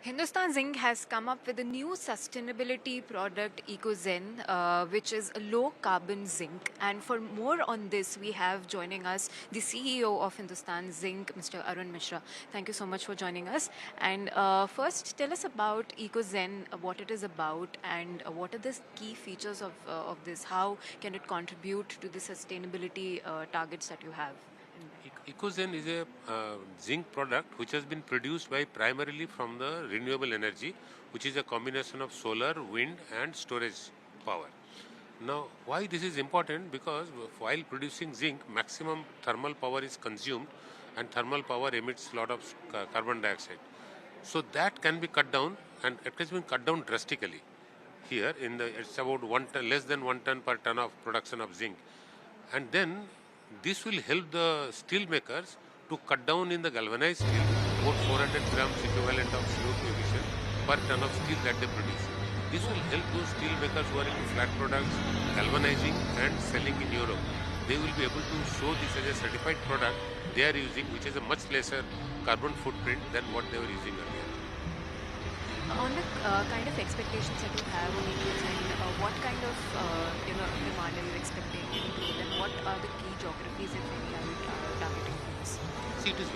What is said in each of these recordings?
Hindustan Zinc has come up with a new sustainability product, EcoZen, which is a low carbon zinc. And for more on this, we have joining us the CEO of Hindustan Zinc, Mr. Arun Misra. Thank you so much for joining us. And first, tell us about EcoZen, what it is about, and what are the key features of this? How can it contribute to the sustainability targets that you have? EcoZen is a zinc product which has been produced by primarily from the renewable energy, which is a combination of solar, wind and storage power. Now, why this is important? Because while producing zinc, maximum thermal power is consumed and thermal power emits a lot of carbon dioxide. So that can be cut down, and it has been cut down drastically. Here in the it's about 1 ton, less than 1 ton per ton of production of zinc, and then this will help the steel makers to cut down in the galvanized steel about 400 grams equivalent of CO2 emission per ton of steel that they produce. This will help those steel makers who are into flat products, galvanizing and selling in Europe. They will be able to show this as a certified product they are using, which is a much lesser carbon footprint than what they were using earlier. On the kind of expectations that you have on EcoZen, what kind of demand are you expecting in growth, and what are the key geographies, if any, are you targeting for this? See, it is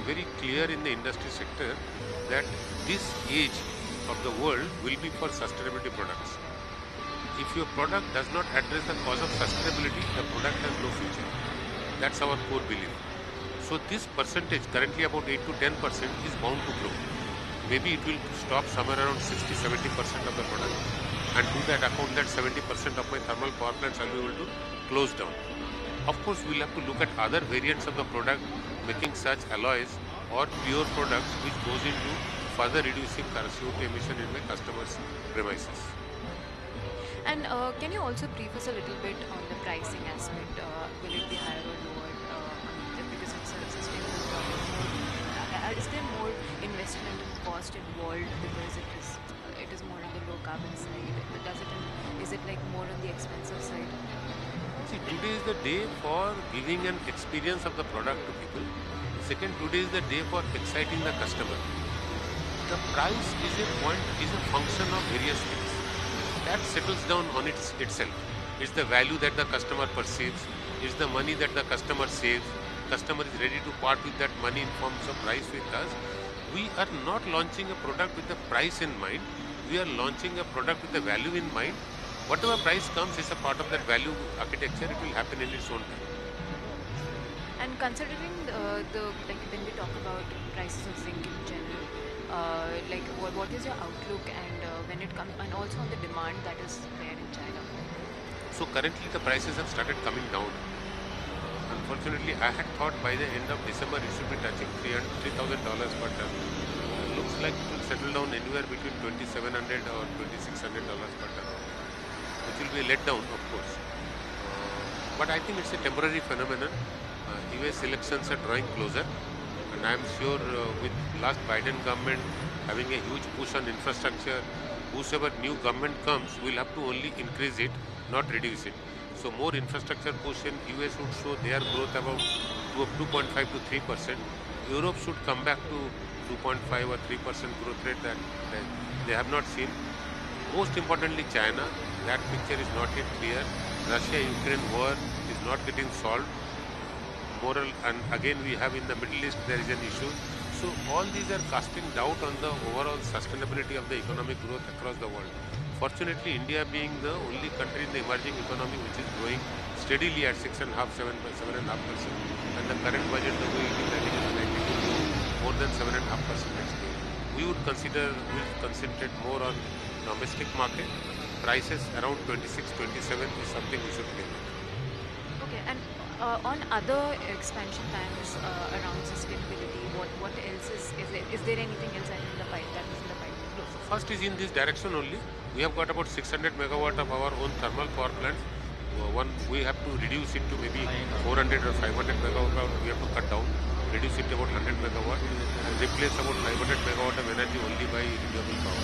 very clear in the industry sector that this age of the world will be for sustainability products. If your product does not address the cause of sustainability, the product has no future. That's our core belief. So this percentage, currently about 8 to 10%, is bound to grow. Maybe it will stop somewhere around 60-70% of the product, and to that account that 70% of my thermal power plants I'll be able to close down. Of course, we'll have to look at other variants of the product, making such alloys or pure products which goes into further reducing CO2 emission in my customers' premises. And can you also brief us a little bit on the pricing aspect? Will it be higher or lower? Because it's a sustainable product. Is there more investment and cost involved because it is more on the low carbon side? Is it like more on the expensive side? See, today is the day for giving an experience of the product to people. Second, today is the day for exciting the customer. The price is a function of various things. That settles down on itself. It's the value that the customer perceives. It's the money that the customer saves. Customer is ready to part with that money in forms of price with us. We are not launching a product with the price in mind. We are launching a product with the value in mind. Whatever price comes is a part of that value architecture. It will happen in its own time. And considering like when we talk about prices of zinc in general, like what is your outlook, and when it comes, and also on the demand that is there in China? So currently the prices have started coming down. Unfortunately, I had thought by the end of December it should be touching $3,000 per ton. Looks like it will settle down anywhere between $2,700 or $2,600 per ton, which will be a letdown, of course. But I think it's a temporary phenomenon. US elections are drawing closer, and I am sure with last Biden government having a huge push on infrastructure, whosoever new government comes will have to only increase it, not reduce it. So more infrastructure push in US would show their growth about 2.5 to 3%. Europe should come back to 2.5 or 3% growth rate that they have not seen. Most importantly, China, that picture is not yet clear. Russia-Ukraine war is not getting solved. Moral, and again we have in the Middle East there is an issue. So all these are casting doubt on the overall sustainability of the economic growth across the world. Fortunately, India being the only country in the emerging economy which is growing steadily at 6.5-7.5%, and the current budget the way it is, I think is likely to grow more than 7.5% next year. We would concentrate more on domestic market. Prices around 26-27 is something we should play with. Okay, and on other expansion plans around sustainability, what else is there anything else in the pipe that is in the pipeline? No, so first is in this direction only. We have got about 600 megawatt of our own thermal power plants. One, we have to reduce it to maybe 400 or 500 megawatt. We have to cut down, reduce it to about 100 megawatt, and replace about 500 megawatt of energy only by renewable power.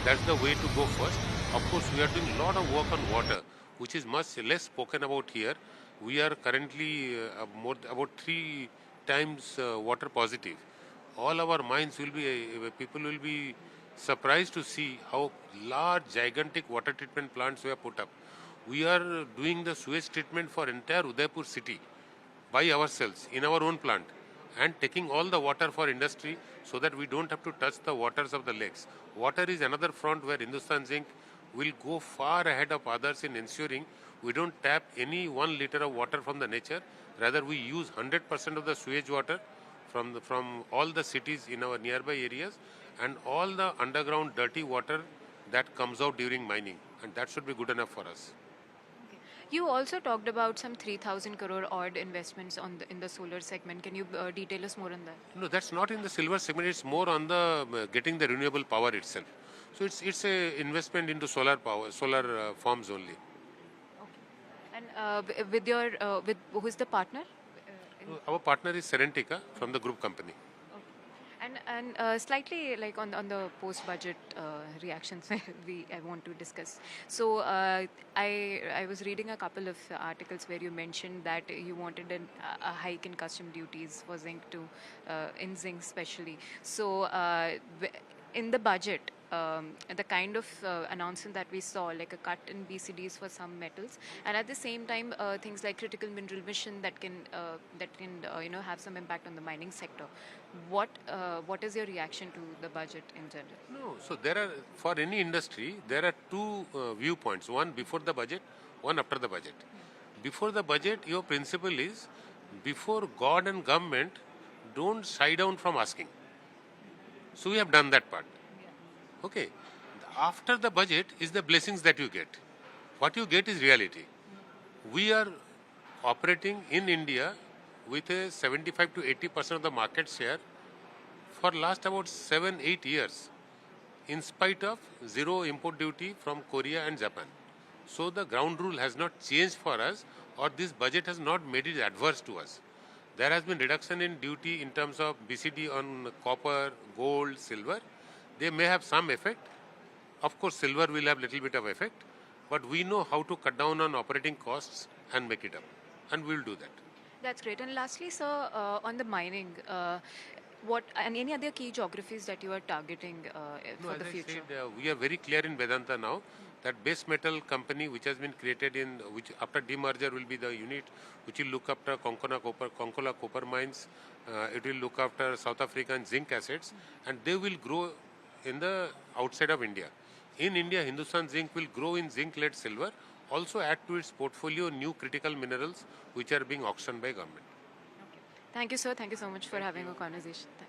That's the way to go first. Of course, we are doing a lot of work on water, which is much less spoken about here. We are currently about 3 times water positive. All our mines will be people will be surprised to see how large, gigantic water treatment plants were put up. We are doing the sewage treatment for entire Udaipur city by ourselves in our own plant and taking all the water for industry so that we don't have to touch the waters of the lakes. Water is another front where Hindustan Zinc will go far ahead of others in ensuring we don't tap any 1 liter of water from the nature. Rather, we use 100% of the sewage water from all the cities in our nearby areas and all the underground dirty water that comes out during mining, and that should be good enough for us. Okay. You also talked about some 3,000 crore odd investments in the solar segment. Can you detail us more on that? No, that's not in the silver segment. It's more on the getting the renewable power itself. So it's a investment into solar power, solar farms only. Okay. And with your with who is the partner? Our partner is Serentica from the group company. Okay. And slightly like on the post budget reactions I want to discuss. So I was reading a couple of articles where you mentioned that you wanted a hike in custom duties for zinc to in zinc especially. So in the budget, the kind of announcement that we saw, like a cut in BCDs for some metals, and at the same time, things like critical mineral mission that can have some impact on the mining sector. What is your reaction to the budget in general? No, so there are, for any industry, there are two viewpoints. One before the budget, one after the budget. Before the budget, your principle is, before God and government, don't shy down from asking. So we have done that part. Okay. After the budget is the blessings that you get. What you get is reality. We are operating in India with a 75 to 80% of the market share for last about 7-8 years, in spite of zero import duty from Korea and Japan. So the ground rule has not changed for us, or this budget has not made it adverse to us. There has been reduction in duty in terms of BCD on copper, gold, silver. They may have some effect. Of course, silver will have little bit of effect, but we know how to cut down on operating costs and make it up, and we will do that. That's great. And lastly, sir, on the mining, what and any other key geographies that you are targeting No, for as the I future? said, we are very clear in Vedanta now that base metal company which has been created in, which after demerger will be the unit which will look after Konkola copper mines, it will look after South African zinc assets, and they will grow in the outside of India. In India, Hindustan Zinc will grow in zinc-lead silver, also add to its portfolio new critical minerals which are being auctioned by government. Okay. Thank you, sir. Thank you so much for having a conversation.